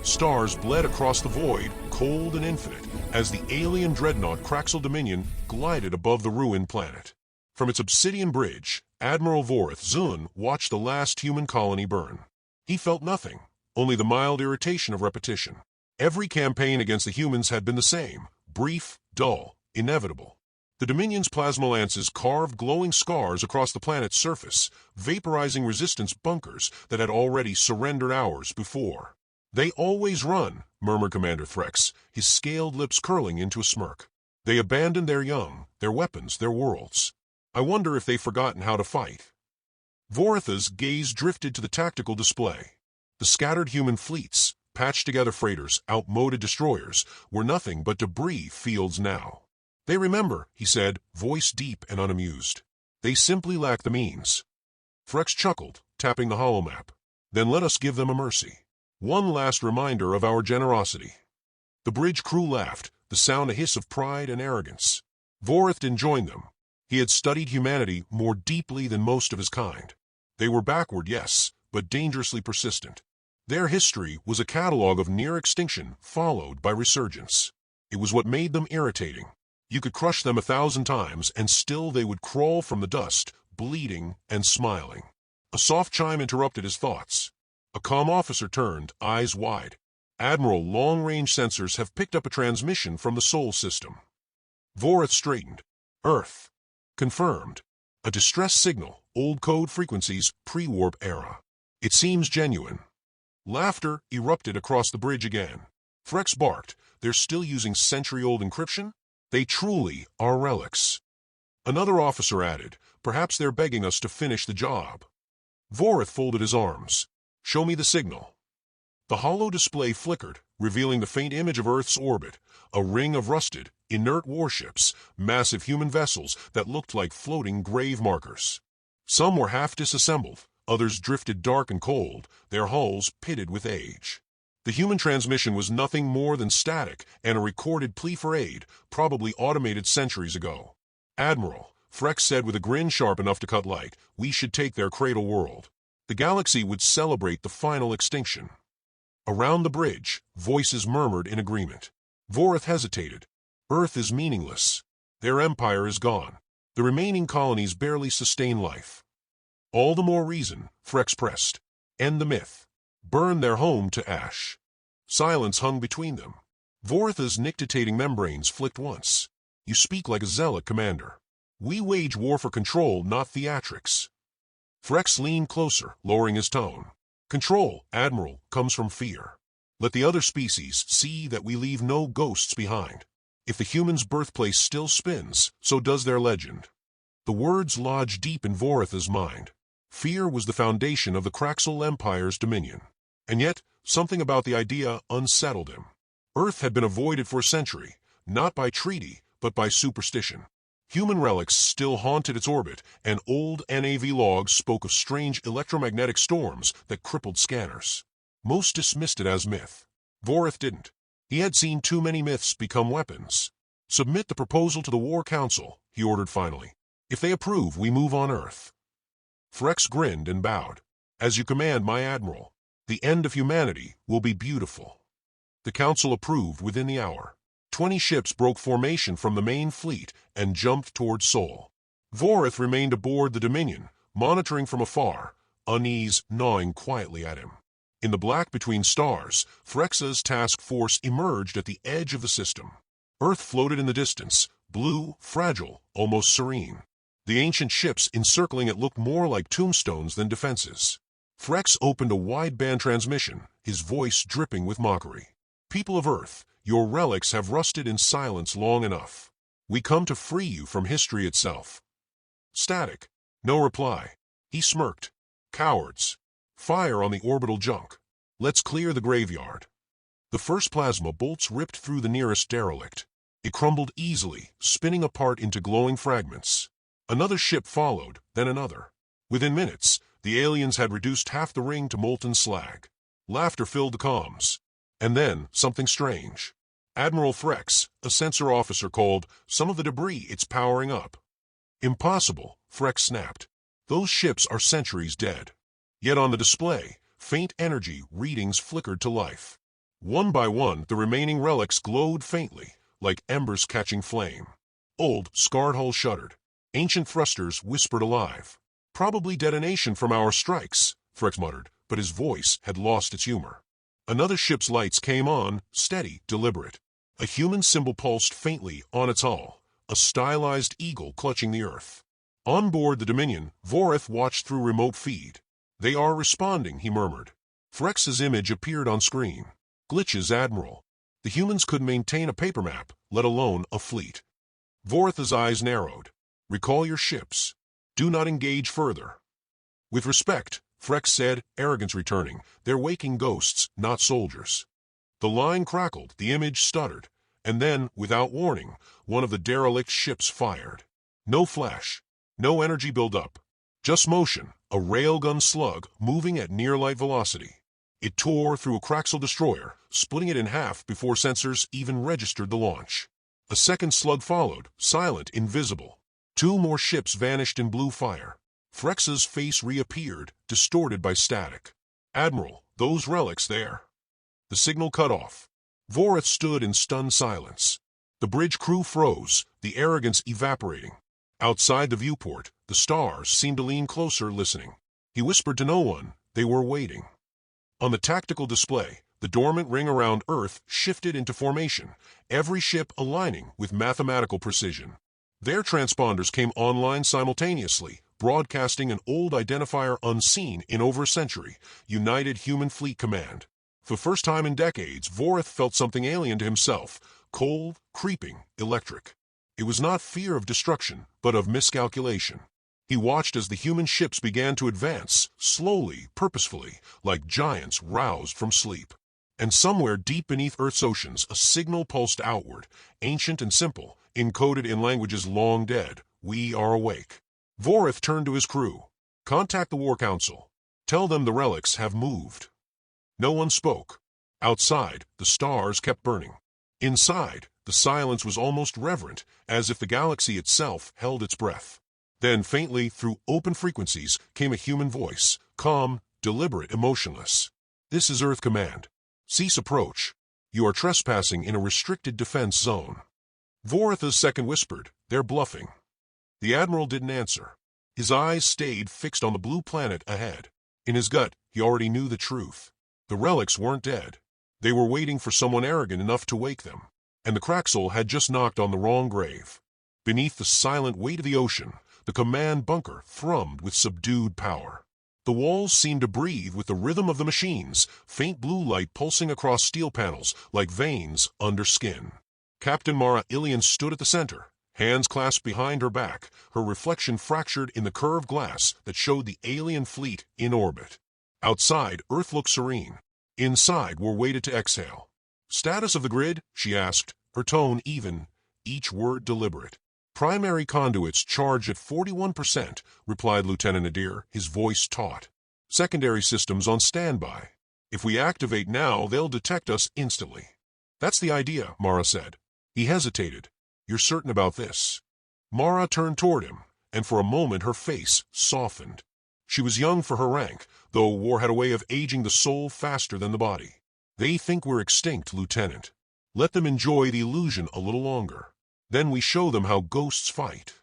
Stars bled across the void, cold and infinite, as the alien dreadnought Craxel Dominion glided above the ruined planet. From its obsidian bridge, Admiral Vorith Zun watched the last human colony burn. He felt nothing, only the mild irritation of repetition. Every campaign against the humans had been the same, brief, dull, inevitable. The Dominion's plasma lances carved glowing scars across the planet's surface, vaporizing resistance bunkers that had already surrendered hours before. "They always run," murmured Commander Threx, his scaled lips curling into a smirk. "They abandoned their young, their weapons, their worlds. I wonder if they've forgotten how to fight." Voritha's gaze drifted to the tactical display. The scattered human fleets, patched-together freighters, outmoded destroyers, were nothing but debris fields now. "They remember," he said, voice deep and unamused. "They simply lack the means." Threx chuckled, tapping the holomap. "Then let us give them a mercy. One last reminder of our generosity." The bridge crew laughed, the sound a hiss of pride and arrogance. Vorith didn't join them. He had studied humanity more deeply than most of his kind. They were backward, yes, but dangerously persistent. Their history was a catalogue of near extinction followed by resurgence. It was what made them irritating. You could crush them 1,000 times, and still they would crawl from the dust, bleeding and smiling. A soft chime interrupted his thoughts. A comm officer turned, eyes wide. "Admiral, long-range sensors have picked up a transmission from the Sol system." Vorith straightened. "Earth." "Confirmed. A distress signal, old code frequencies, pre-warp era. It seems genuine." Laughter erupted across the bridge again. Threx barked. "They're still using century-old encryption? They truly are relics." Another officer added, "Perhaps they're begging us to finish the job." Vorith folded his arms. "Show me the signal." The hollow display flickered, revealing the faint image of Earth's orbit, a ring of rusted, inert warships, massive human vessels that looked like floating grave markers. Some were half disassembled, others drifted dark and cold, their hulls pitted with age. The human transmission was nothing more than static and a recorded plea for aid, probably automated centuries ago. "Admiral," Threx said with a grin sharp enough to cut light, "we should take their cradle world. The galaxy would celebrate the final extinction." Around the bridge, voices murmured in agreement. Vorith hesitated. "Earth is meaningless. Their empire is gone. The remaining colonies barely sustain life." "All the more reason," Threx pressed. "End the myth. Burn their home to ash." Silence hung between them. Voritha's nictitating membranes flicked once. "You speak like a zealot, Commander. We wage war for control, not theatrics." Threx leaned closer, lowering his tone. "Control, Admiral, comes from fear. Let the other species see that we leave no ghosts behind. If the human's birthplace still spins, so does their legend." The words lodged deep in Voritha's mind. Fear was the foundation of the Craxel Empire's dominion. And yet, something about the idea unsettled him. Earth had been avoided for a century, not by treaty, but by superstition. Human relics still haunted its orbit, and old NAV logs spoke of strange electromagnetic storms that crippled scanners. Most dismissed it as myth. Vorith didn't. He had seen too many myths become weapons. "Submit the proposal to the War Council," he ordered finally. "If they approve, we move on Earth." Threx grinned and bowed. "As you command, my Admiral. The end of humanity will be beautiful." The Council approved within the hour. 20 ships broke formation from the main fleet and jumped toward Sol. Vorith remained aboard the Dominion, monitoring from afar, unease gnawing quietly at him. In the black between stars, Threx's task force emerged at the edge of the system. Earth floated in the distance, blue, fragile, almost serene. The ancient ships encircling it looked more like tombstones than defenses. Threx opened a wideband transmission, his voice dripping with mockery. "People of Earth, your relics have rusted in silence long enough. We come to free you from history itself." Static. No reply. He smirked. "Cowards. Fire on the orbital junk. Let's clear the graveyard." The first plasma bolts ripped through the nearest derelict. It crumbled easily, spinning apart into glowing fragments. Another ship followed, then another. Within minutes, the aliens had reduced half the ring to molten slag. Laughter filled the comms. And then, something strange. Admiral Threx, a sensor officer, called, "Some of the debris, it's powering up." "Impossible," Threx snapped. "Those ships are centuries dead." Yet on the display, faint energy readings flickered to life. One by one, the remaining relics glowed faintly, like embers catching flame. Old, scarred hulls shuddered. Ancient thrusters whispered alive. "Probably detonation from our strikes," Frex muttered, but his voice had lost its humor. Another ship's lights came on, steady, deliberate. A human symbol pulsed faintly on its hull, a stylized eagle clutching the earth. On board the Dominion, Vorith watched through remote feed. "They are responding," he murmured. Frex's image appeared on screen. "Glitches, Admiral. The humans couldn't maintain a paper map, let alone a fleet." Vorith's eyes narrowed. "Recall your ships. Do not engage further." "With respect," Frex said, arrogance returning. "They're waking ghosts, not soldiers." The line crackled, the image stuttered, and then, without warning, one of the derelict ships fired. No flash, no energy build-up. Just motion, a railgun slug moving at near-light velocity. It tore through a Kraxel destroyer, splitting it in half before sensors even registered the launch. A second slug followed, silent, invisible. Two more ships vanished in blue fire. Frex's face reappeared, distorted by static. "Admiral, those relics there." The signal cut off. Vorith stood in stunned silence. The bridge crew froze, the arrogance evaporating. Outside the viewport, the stars seemed to lean closer, listening. He whispered to no one. They were waiting. On the tactical display, the dormant ring around Earth shifted into formation, every ship aligning with mathematical precision. Their transponders came online simultaneously, broadcasting an old identifier unseen in over a century, United Human Fleet Command. For the first time in decades, Vorith felt something alien to himself, cold, creeping, electric. It was not fear of destruction, but of miscalculation. He watched as the human ships began to advance, slowly, purposefully, like giants roused from sleep. And somewhere deep beneath Earth's oceans, a signal pulsed outward, ancient and simple, encoded in languages long dead. "We are awake." Vorith turned to his crew. "Contact the War Council. Tell them the relics have moved." No one spoke. Outside, the stars kept burning. Inside, the silence was almost reverent, as if the galaxy itself held its breath. Then, faintly, through open frequencies, came a human voice, calm, deliberate, emotionless. "This is Earth Command. Cease approach. You are trespassing in a restricted defense zone." Vorith's second whispered, "They're bluffing." The Admiral didn't answer. His eyes stayed fixed on the blue planet ahead. In his gut, he already knew the truth. The relics weren't dead. They were waiting for someone arrogant enough to wake them. And the Kraxel had just knocked on the wrong grave. Beneath the silent weight of the ocean, the command bunker thrummed with subdued power. The walls seemed to breathe with the rhythm of the machines, faint blue light pulsing across steel panels like veins under skin. Captain Mara Ilian stood at the center, hands clasped behind her back, her reflection fractured in the curved glass that showed the alien fleet in orbit. Outside, Earth looked serene. Inside were waited to exhale. "Status of the grid?" she asked, her tone even, each word deliberate. "Primary conduits charged at 41%, replied Lieutenant Nadir, his voice taut. "Secondary systems on standby. If we activate now, they'll detect us instantly." "That's the idea," Mara said. He hesitated. "You're certain about this?" Mara turned toward him, and for a moment her face softened. She was young for her rank, though war had a way of aging the soul faster than the body. "They think we're extinct, Lieutenant. Let them enjoy the illusion a little longer. Then we show them how ghosts fight."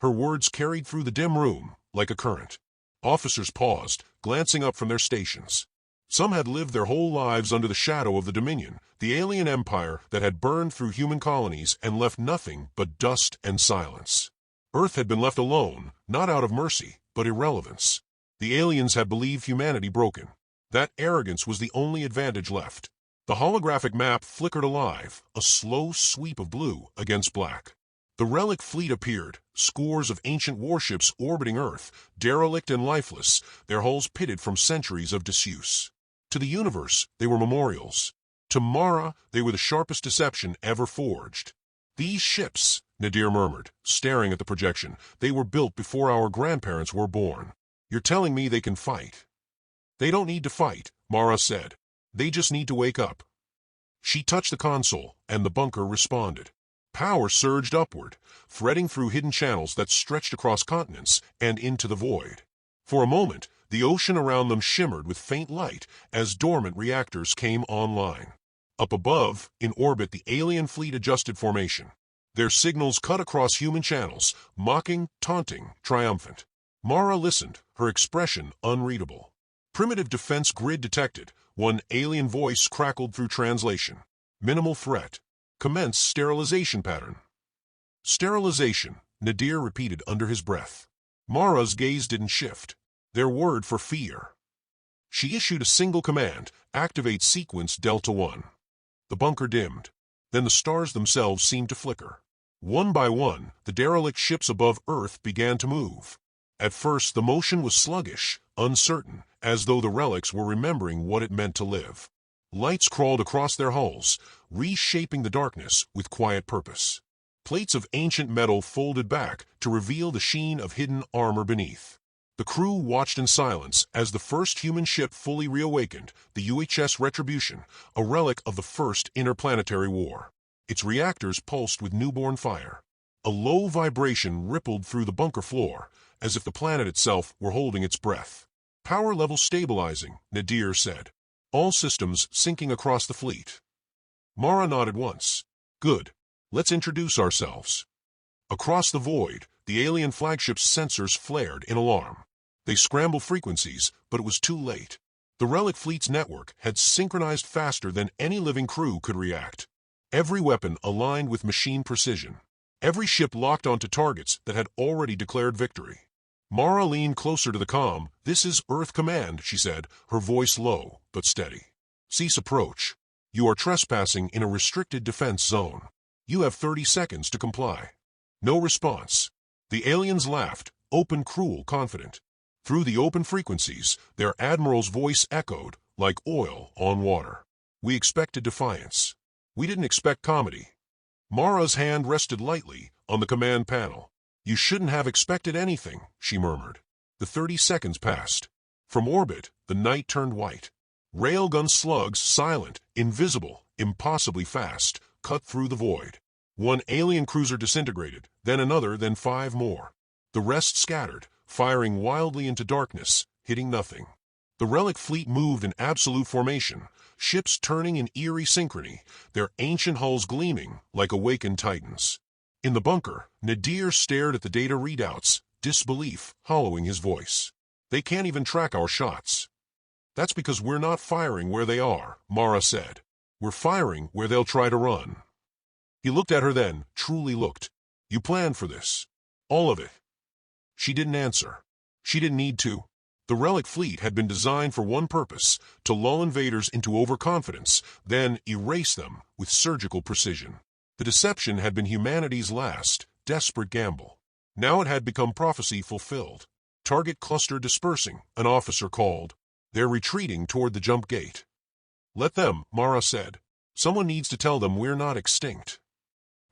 Her words carried through the dim room like a current. Officers paused, glancing up from their stations. Some had lived their whole lives under the shadow of the Dominion, the alien empire that had burned through human colonies and left nothing but dust and silence. Earth had been left alone, not out of mercy, but irrelevance. The aliens had believed humanity broken. That arrogance was the only advantage left. The holographic map flickered alive, a slow sweep of blue against black. The Relic fleet appeared, scores of ancient warships orbiting Earth, derelict and lifeless, their hulls pitted from centuries of disuse. To the universe, they were memorials. To Mara, they were the sharpest deception ever forged. "These ships," Nadir murmured, staring at the projection, "they were built before our grandparents were born. You're telling me they can fight?" "They don't need to fight," Mara said. "They just need to wake up." She touched the console, and the bunker responded. Power surged upward, threading through hidden channels that stretched across continents and into the void. For a moment, The ocean around them shimmered with faint light as dormant reactors came online. Up above, in orbit, the alien fleet adjusted formation. Their signals cut across human channels, mocking, taunting, triumphant. Mara listened, her expression unreadable. Primitive defense grid detected. One alien voice crackled through translation. Minimal threat. Commence sterilization pattern. Sterilization, Nadir repeated under his breath. Mara's gaze didn't shift. Their word for fear. She issued a single command, activate sequence Delta 1. The bunker dimmed. Then the stars themselves seemed to flicker. One by one, the derelict ships above Earth began to move. At first, the motion was sluggish, uncertain, as though the relics were remembering what it meant to live. Lights crawled across their hulls, reshaping the darkness with quiet purpose. Plates of ancient metal folded back to reveal the sheen of hidden armor beneath. The crew watched in silence as the first human ship fully reawakened, the UHS Retribution, a relic of the First Interplanetary War. Its reactors pulsed with newborn fire. A low vibration rippled through the bunker floor, as if the planet itself were holding its breath. Power level stabilizing, Nadir said. All systems syncing across the fleet. Mara nodded once. Good. Let's introduce ourselves. Across the void, the alien flagship's sensors flared in alarm. They scrambled frequencies, but it was too late. The Relic fleet's network had synchronized faster than any living crew could react. Every weapon aligned with machine precision. Every ship locked onto targets that had already declared victory. Mara leaned closer to the comm. This is Earth Command, she said, her voice low but steady. Cease approach. You are trespassing in a restricted defense zone. You have 30 seconds to comply. No response. The aliens laughed, open, cruel, confident. Through the open frequencies, their admiral's voice echoed, like oil on water. We expected defiance. We didn't expect comedy. Mara's hand rested lightly on the command panel. You shouldn't have expected anything, she murmured. The 30 seconds passed. From orbit, the night turned white. Railgun slugs, silent, invisible, impossibly fast, cut through the void. One alien cruiser disintegrated, then another, then 5 more. The rest scattered, firing wildly into darkness, hitting nothing. The Relic fleet moved in absolute formation, ships turning in eerie synchrony, their ancient hulls gleaming like awakened titans. In the bunker, Nadir stared at the data readouts, disbelief hollowing his voice. They can't even track our shots. That's because we're not firing where they are, Mara said. We're firing where they'll try to run. He looked at her then, truly looked. You planned for this. All of it. She didn't answer. She didn't need to. The Relic fleet had been designed for one purpose, to lull invaders into overconfidence, then erase them with surgical precision. The deception had been humanity's last, desperate gamble. Now it had become prophecy fulfilled. Target cluster dispersing, an officer called. They're retreating toward the jump gate. Let them, Mara said. Someone needs to tell them we're not extinct.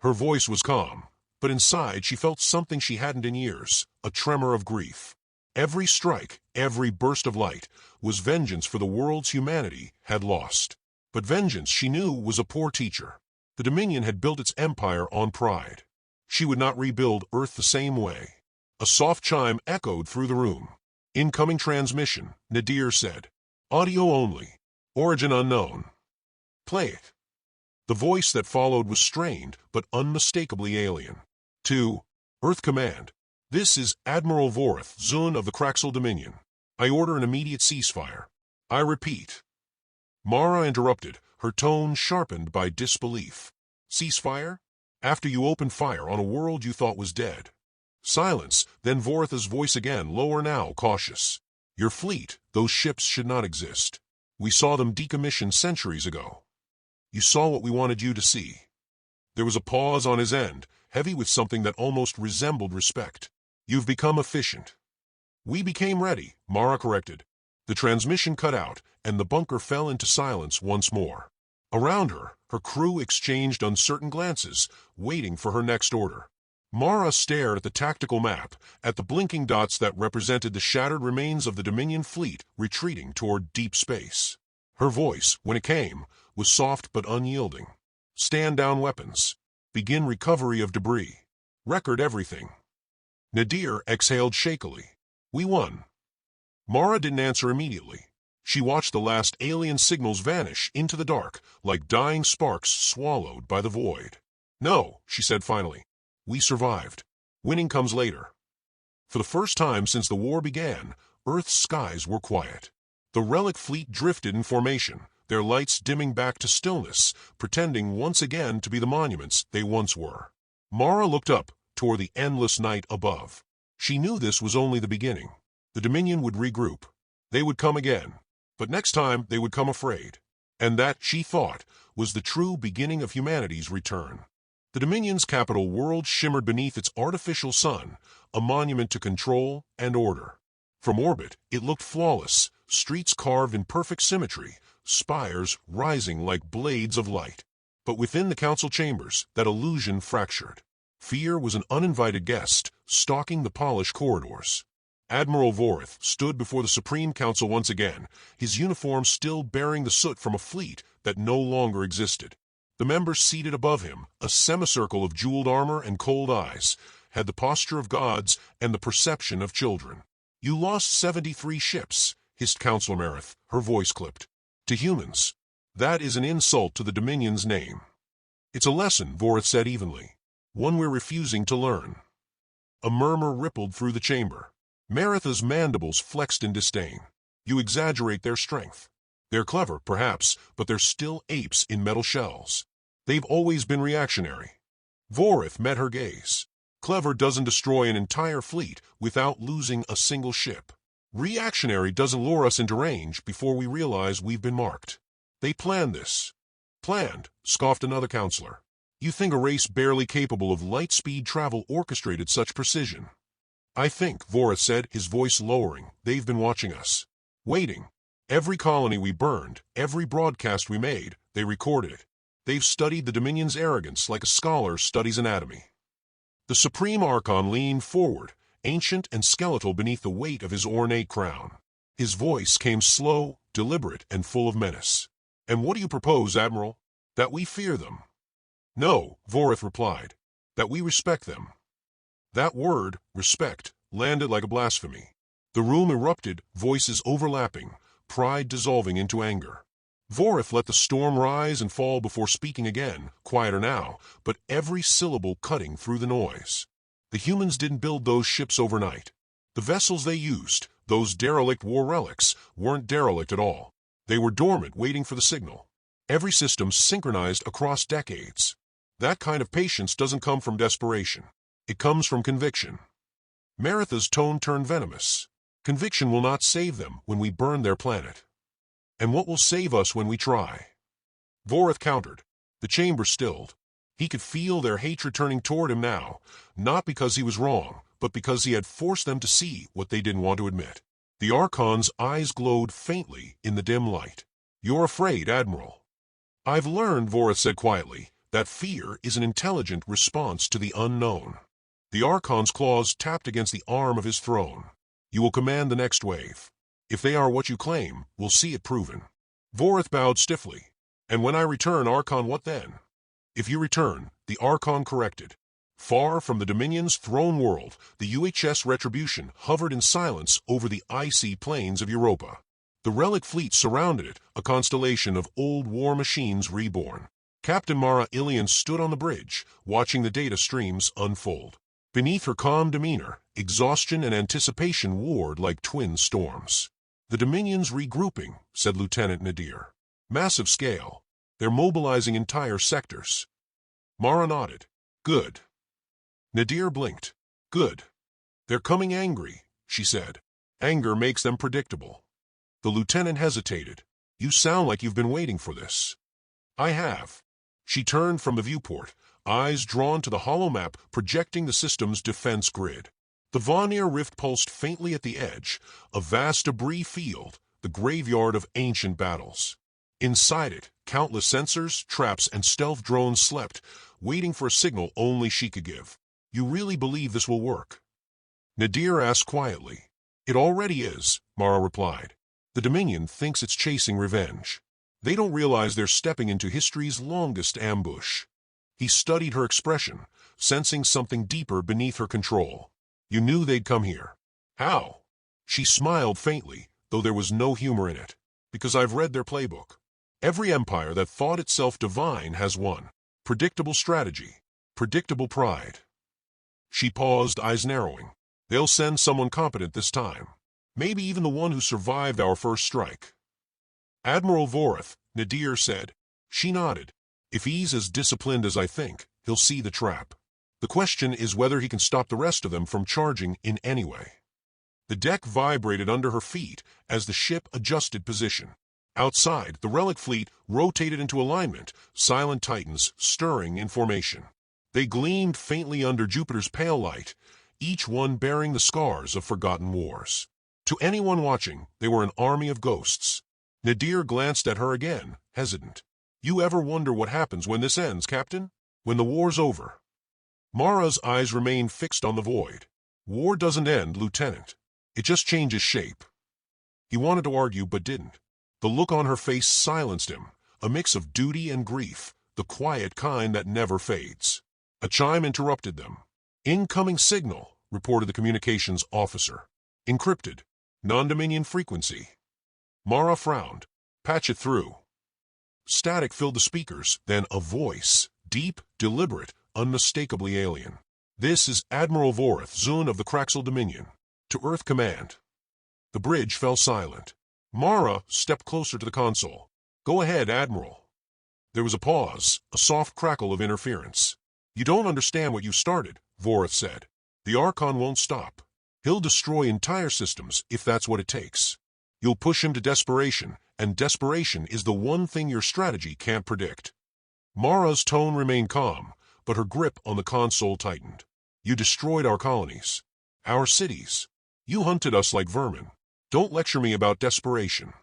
Her voice was calm, but inside she felt something she hadn't in years, a tremor of grief. Every strike, every burst of light, was vengeance for the world's humanity had lost. But vengeance, she knew, was a poor teacher. The Dominion had built its empire on pride. She would not rebuild Earth the same way. A soft chime echoed through the room. Incoming transmission, Nadir said. Audio only. Origin unknown. Play it. The voice that followed was strained, but unmistakably alien. To Earth Command. This is Admiral Vorith, Zun of the Kraxel Dominion. I order an immediate ceasefire. I repeat. Mara interrupted, her tone sharpened by disbelief. Ceasefire? After you opened fire on a world you thought was dead. Silence, then Vorith's voice again, lower now, cautious. Your fleet, those ships should not exist. We saw them decommissioned centuries ago. You saw what we wanted you to see. There was a pause on his end, heavy with something that almost resembled respect. You've become efficient. We became ready, Mara corrected. The transmission cut out, and the bunker fell into silence once more. Around her, her crew exchanged uncertain glances, waiting for her next order. Mara stared at the tactical map, at the blinking dots that represented the shattered remains of the Dominion fleet retreating toward deep space. Her voice, when it came, was soft but unyielding. Stand down weapons. Begin recovery of debris. Record everything. Nadir exhaled shakily. We won. Mara didn't answer immediately. She watched the last alien signals vanish into the dark, like dying sparks swallowed by the void. "No," she said finally. "We survived. Winning comes later." For the first time since the war began, Earth's skies were quiet. The Relic fleet drifted in formation, their lights dimming back to stillness, pretending once again to be the monuments they once were. Mara looked up toward the endless night above. She knew this was only the beginning. The Dominion would regroup. They would come again. But next time they would come afraid. And that, she thought, was the true beginning of humanity's return. The Dominion's capital world shimmered beneath its artificial sun, a monument to control and order. From orbit, it looked flawless, streets carved in perfect symmetry, spires rising like blades of light. But within the council chambers, that illusion fractured. Fear was an uninvited guest, stalking the polished corridors. Admiral Vorith stood before the Supreme Council once again, his uniform still bearing the soot from a fleet that no longer existed. The members seated above him, a semicircle of jeweled armor and cold eyes, had the posture of gods and the perception of children. "You lost 73 ships, hissed Counselor Marith, her voice clipped. "To humans. That is an insult to the Dominion's name." "It's a lesson," Vorith said evenly. "One we're refusing to learn." A murmur rippled through the chamber. Maritha's mandibles flexed in disdain. "You exaggerate their strength. They're clever, perhaps, but they're still apes in metal shells. They've always been reactionary." Vorith met her gaze. "Clever doesn't destroy an entire fleet without losing a single ship. Reactionary doesn't lure us into range before we realize we've been marked. They planned this." "Planned," scoffed another counselor. "You think a race barely capable of light-speed travel orchestrated such precision?" "I think," Vorith said, his voice lowering, "they've been watching us. Waiting. Every colony we burned, every broadcast we made, they recorded it. They've studied the Dominion's arrogance like a scholar studies anatomy." The Supreme Archon leaned forward, ancient and skeletal beneath the weight of his ornate crown. His voice came slow, deliberate, and full of menace. "And what do you propose, Admiral? That we fear them?" "No," Vorith replied. "That we respect them." That word, respect, landed like a blasphemy. The room erupted, voices overlapping, pride dissolving into anger. Vorith let the storm rise and fall before speaking again, quieter now, but every syllable cutting through the noise. "The humans didn't build those ships overnight. The vessels they used, those derelict war relics, weren't derelict at all. They were dormant, waiting for the signal. Every system synchronized across decades. That kind of patience doesn't come from desperation. It comes from conviction." Maritha's tone turned venomous. "Conviction will not save them when we burn their planet." "And what will save us when we try?" Vorith countered. The chamber stilled. He could feel their hatred turning toward him now, not because he was wrong, but because he had forced them to see what they didn't want to admit. The Archon's eyes glowed faintly in the dim light. "You're afraid, Admiral." "I've learned," Vorith said quietly, "that fear is an intelligent response to the unknown." The Archon's claws tapped against the arm of his throne. "You will command the next wave. If they are what you claim, we'll see it proven." Vorith bowed stiffly. "And when I return, Archon, what then?" "If you return," the Archon corrected. Far from the Dominion's throne world, the UHS Retribution hovered in silence over the icy plains of Europa. The Relic fleet surrounded it, a constellation of old war machines reborn. Captain Mara Ilian stood on the bridge, watching the data streams unfold. Beneath her calm demeanor, exhaustion and anticipation warred like twin storms. "The Dominion's regrouping," said Lieutenant Nadir. "Massive scale. They're mobilizing entire sectors." Mara nodded. "Good." Nadir blinked. "Good. They're coming angry," she said. "Anger makes them predictable." The lieutenant hesitated. "You sound like you've been waiting for this." "I have." She turned from the viewport, eyes drawn to the hollow map projecting the system's defense grid. The Vanir rift pulsed faintly at the edge, a vast debris field, the graveyard of ancient battles. Inside it, countless sensors, traps, and stealth drones slept, waiting for a signal only she could give. "You really believe this will work?" Nadir asked quietly. "It already is," Mara replied. "The Dominion thinks it's chasing revenge. They don't realize they're stepping into history's longest ambush." He studied her expression, sensing something deeper beneath her control. "You knew they'd come here." "How?" She smiled faintly, though there was no humor in it. Because I've read their playbook. Every empire that thought itself divine has one. Predictable strategy. Predictable pride. She paused, eyes narrowing. They'll send someone competent this time. Maybe even the one who survived our first strike. Admiral Voreth, Nadir said. She nodded. If he's as disciplined as I think, he'll see the trap. The question is whether he can stop the rest of them from charging in any way. The deck vibrated under her feet as the ship adjusted position. Outside, the Relic fleet rotated into alignment, silent titans stirring in formation. They gleamed faintly under Jupiter's pale light, each one bearing the scars of forgotten wars. To anyone watching, they were an army of ghosts. Nadir glanced at her again, hesitant. You ever wonder what happens when this ends, Captain? When the war's over? Mara's eyes remained fixed on the void. War doesn't end, Lieutenant. It just changes shape. He wanted to argue, but didn't. The look on her face silenced him, a mix of duty and grief, the quiet kind that never fades. A chime interrupted them. Incoming signal, reported the communications officer. Encrypted. Non-Dominion frequency. Mara frowned. Patch it through. Static filled the speakers, then a voice, deep, deliberate, unmistakably alien. This is Admiral Voreth, Zun of the Craxel Dominion. To Earth Command. The bridge fell silent. Mara stepped closer to the console. Go ahead, Admiral. There was a pause, a soft crackle of interference. You don't understand what you started, Voreth said. The Archon won't stop. He'll destroy entire systems if that's what it takes. You'll push him to desperation, and desperation is the one thing your strategy can't predict. Mara's tone remained calm, but her grip on the console tightened. You destroyed our colonies. Our cities. You hunted us like vermin. Don't lecture me about desperation.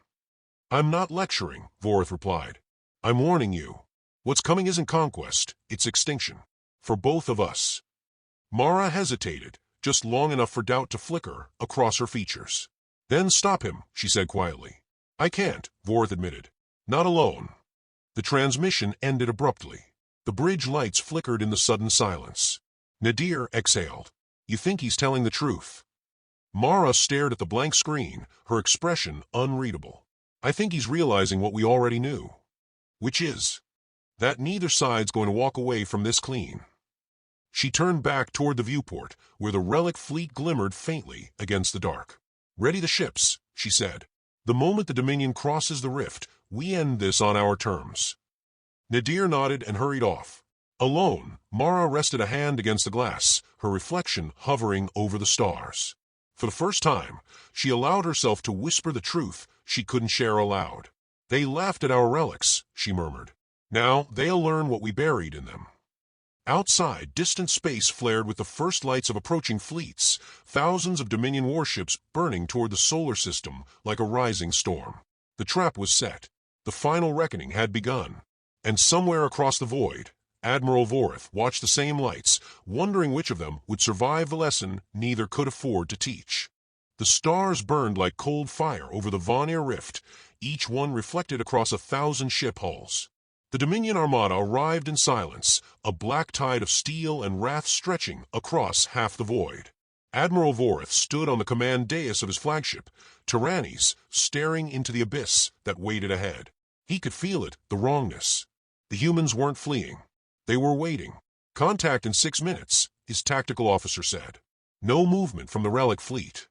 I'm not lecturing, Voreth replied. I'm warning you. What's coming isn't conquest, it's extinction. For both of us. Mara hesitated, just long enough for doubt to flicker across her features. Then stop him, she said quietly. I can't, Voreth admitted. Not alone. The transmission ended abruptly. The bridge lights flickered in the sudden silence. Nadir exhaled. You think he's telling the truth? Mara stared at the blank screen, her expression unreadable. I think he's realizing what we already knew. Which is that neither side's going to walk away from this clean. She turned back toward the viewport, where the Relic fleet glimmered faintly against the dark. Ready the ships, she said. The moment the Dominion crosses the rift, we end this on our terms. Nadir nodded and hurried off. Alone, Mara rested a hand against the glass, her reflection hovering over the stars. For the first time, she allowed herself to whisper the truth she couldn't share aloud. They laughed at our relics, she murmured. Now they'll learn what we buried in them. Outside, distant space flared with the first lights of approaching fleets, thousands of Dominion warships burning toward the solar system like a rising storm. The trap was set. The final reckoning had begun. And somewhere across the void, Admiral Voreth watched the same lights, wondering which of them would survive the lesson neither could afford to teach. The stars burned like cold fire over the Vanir Rift, each one reflected across 1,000 ship hulls. The Dominion Armada arrived in silence, a black tide of steel and wrath stretching across half the void. Admiral Voreth stood on the command dais of his flagship, Tyrannis, staring into the abyss that waited ahead. He could feel it, the wrongness. The humans weren't fleeing. They were waiting. Contact in 6 minutes, his tactical officer said. No movement from the Relic fleet.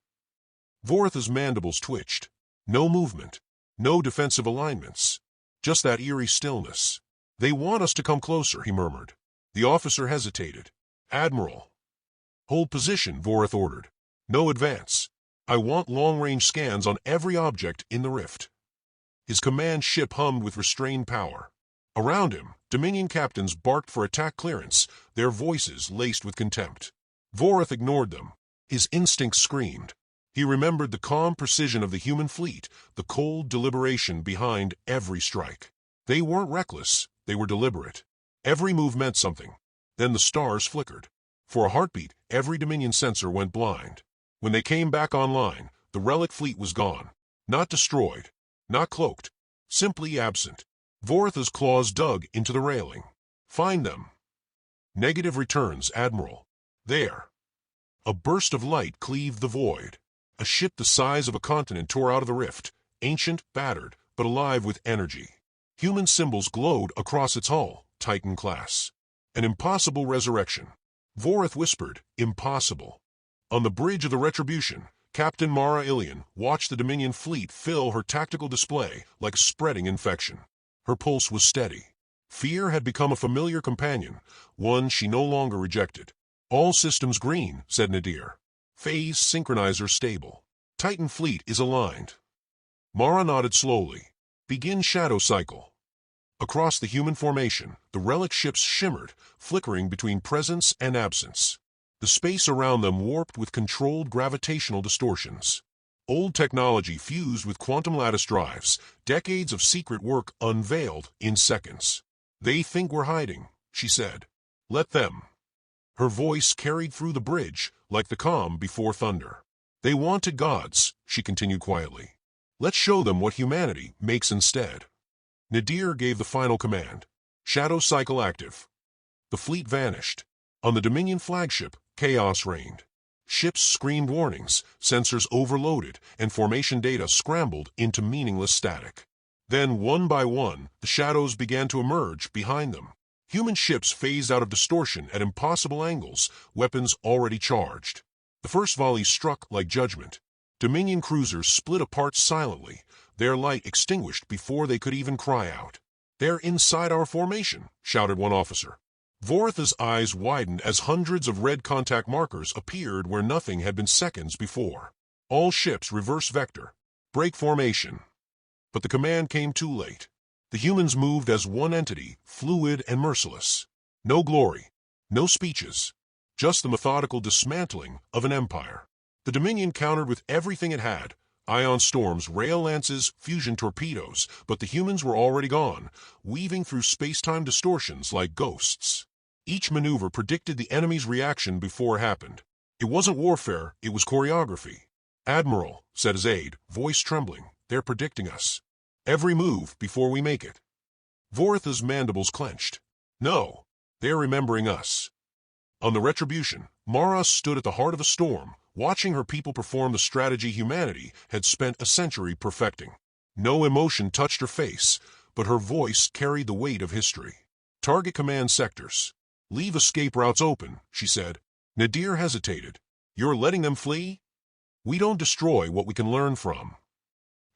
Voreth's mandibles twitched. No movement. No defensive alignments. Just that eerie stillness. They want us to come closer, he murmured. The officer hesitated. Admiral. Hold position, Voreth ordered. No advance. I want long-range scans on every object in the rift. His command ship hummed with restrained power. Around him, Dominion captains barked for attack clearance, their voices laced with contempt. Voreth ignored them. His instincts screamed. He remembered the calm precision of the human fleet, the cold deliberation behind every strike. They weren't reckless, they were deliberate. Every move meant something. Then the stars flickered. For a heartbeat, every Dominion sensor went blind. When they came back online, the Relic fleet was gone. Not destroyed. Not cloaked. Simply absent. Voreth's claws dug into the railing. Find them. Negative returns, Admiral. There. A burst of light cleaved the void. A ship the size of a continent tore out of the rift, ancient, battered, but alive with energy. Human symbols glowed across its hull, Titan class. An impossible resurrection. Vorith whispered, impossible. On the bridge of the Retribution, Captain Mara Ilian watched the Dominion fleet fill her tactical display like a spreading infection. Her pulse was steady. Fear had become a familiar companion, one she no longer rejected. All systems green, said Nadir. Phase synchronizer stable. Titan fleet is aligned. Mara nodded slowly. Begin shadow cycle. Across the human formation, the relic ships shimmered, flickering between presence and absence. The space around them warped with controlled gravitational distortions. Old technology fused with quantum lattice drives, decades of secret work unveiled in seconds. They think we're hiding, she said. Let them. Her voice carried through the bridge, like the calm before thunder. They wanted gods, she continued quietly. Let's show them what humanity makes instead. Nadir gave the final command. Shadow cycle active. The fleet vanished. On the Dominion flagship, chaos reigned. Ships screamed warnings, sensors overloaded, and formation data scrambled into meaningless static. Then, one by one, the shadows began to emerge behind them. Human ships phased out of distortion at impossible angles, weapons already charged. The first volley struck like judgment. Dominion cruisers split apart silently, their light extinguished before they could even cry out. They're inside our formation, shouted one officer. Vorith's eyes widened as hundreds of red contact markers appeared where nothing had been seconds before. All ships reverse vector. Break formation. But the command came too late. The humans moved as one entity, fluid and merciless. No glory. No speeches. Just the methodical dismantling of an empire. The Dominion countered with everything it had. Ion storms, rail lances, fusion torpedoes, but the humans were already gone, weaving through space-time distortions like ghosts. Each maneuver predicted the enemy's reaction before it happened. It wasn't warfare, it was choreography. Admiral, said his aide, voice trembling, they're predicting us. Every move before we make it. Vorith's mandibles clenched. No, they're remembering us. On the Retribution, Mara stood at the heart of a storm, watching her people perform the strategy humanity had spent a century perfecting. No emotion touched her face, but her voice carried the weight of history. Target command sectors. Leave escape routes open, she said. Nadir hesitated. You're letting them flee? We don't destroy what we can learn from.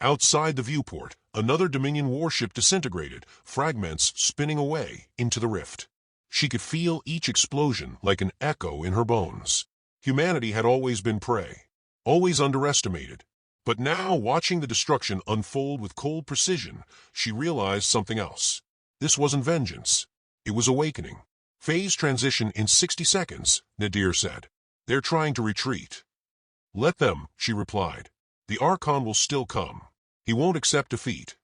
Outside the viewport, another Dominion warship disintegrated, fragments spinning away into the rift. She could feel each explosion like an echo in her bones. Humanity had always been prey, always underestimated. But now, watching the destruction unfold with cold precision, she realized something else. This wasn't vengeance. It was awakening. Phase transition in 60 seconds, Nadir said. They're trying to retreat. Let them, she replied. The Archon will still come. He won't accept defeat.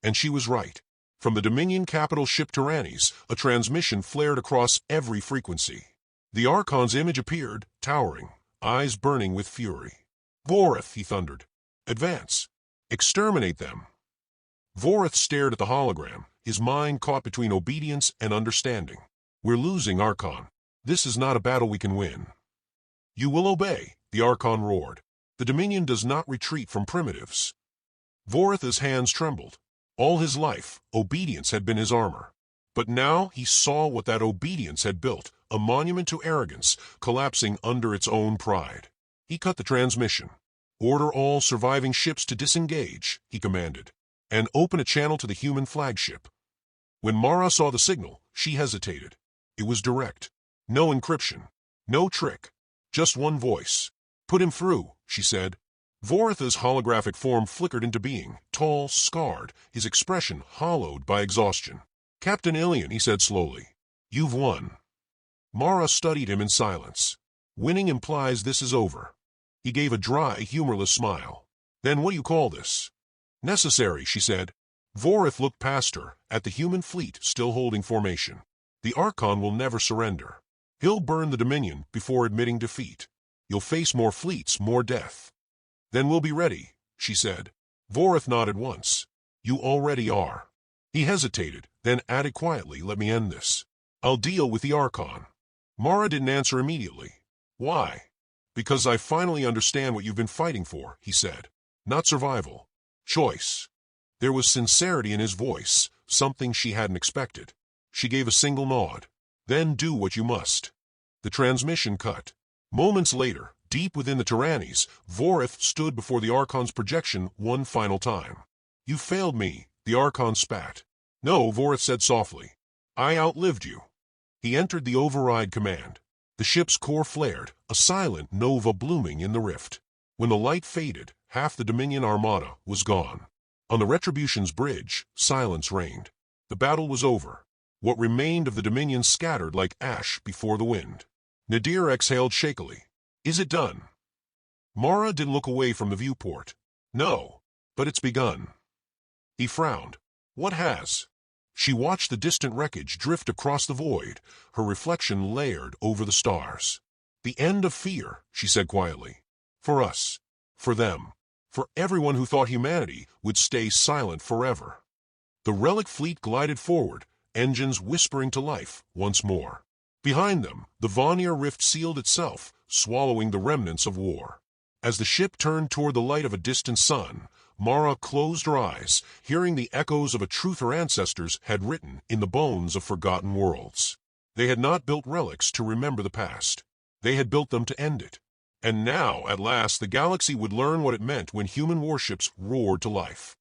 And she was right. From the Dominion capital ship Tyrannis, a transmission flared across every frequency. The Archon's image appeared, towering, eyes burning with fury. Vorith, he thundered. Advance. Exterminate them. Vorith stared at the hologram, his mind caught between obedience and understanding. We're losing, Archon. This is not a battle we can win. You will obey, the Archon roared. The Dominion does not retreat from primitives. Vorith's hands trembled. All his life, obedience had been his armor. But now he saw what that obedience had built, a monument to arrogance, collapsing under its own pride. He cut the transmission. Order all surviving ships to disengage, he commanded, and open a channel to the human flagship. When Mara saw the signal, she hesitated. It was direct. No encryption. No trick. Just one voice. Put him through, she said. Vorith's holographic form flickered into being, tall, scarred, his expression hollowed by exhaustion. Captain Ilian, he said slowly. You've won. Mara studied him in silence. Winning implies this is over. He gave a dry, humorless smile. Then what do you call this? Necessary, she said. Vorith looked past her, at the human fleet still holding formation. The Archon will never surrender. He'll burn the Dominion before admitting defeat. You'll face more fleets, more death. Then we'll be ready, she said. Vorith nodded once. You already are. He hesitated, then added quietly, let me end this. I'll deal with the Archon. Mara didn't answer immediately. Why? Because I finally understand what you've been fighting for, he said. Not survival. Choice. There was sincerity in his voice, something she hadn't expected. She gave a single nod. Then do what you must. The transmission cut. Moments later, deep within the Tyrannies, Vorith stood before the Archon's projection one final time. You failed me, the Archon spat. No, Vorith said softly. I outlived you. He entered the override command. The ship's core flared, a silent nova blooming in the rift. When the light faded, half the Dominion armada was gone. On the Retribution's bridge, silence reigned. The battle was over. What remained of the Dominion scattered like ash before the wind. Nadir exhaled shakily. Is it done? Mara didn't look away from the viewport. No, but it's begun. He frowned. What has? She watched the distant wreckage drift across the void, her reflection layered over the stars. The end of fear, she said quietly. For us. For them. For everyone who thought humanity would stay silent forever. The Relic fleet glided forward, engines whispering to life once more. Behind them, the Vanir rift sealed itself, swallowing the remnants of war. As the ship turned toward the light of a distant sun, Mara closed her eyes, hearing the echoes of a truth her ancestors had written in the bones of forgotten worlds. They had not built relics to remember the past. They had built them to end it. And now, at last, the galaxy would learn what it meant when human warships roared to life.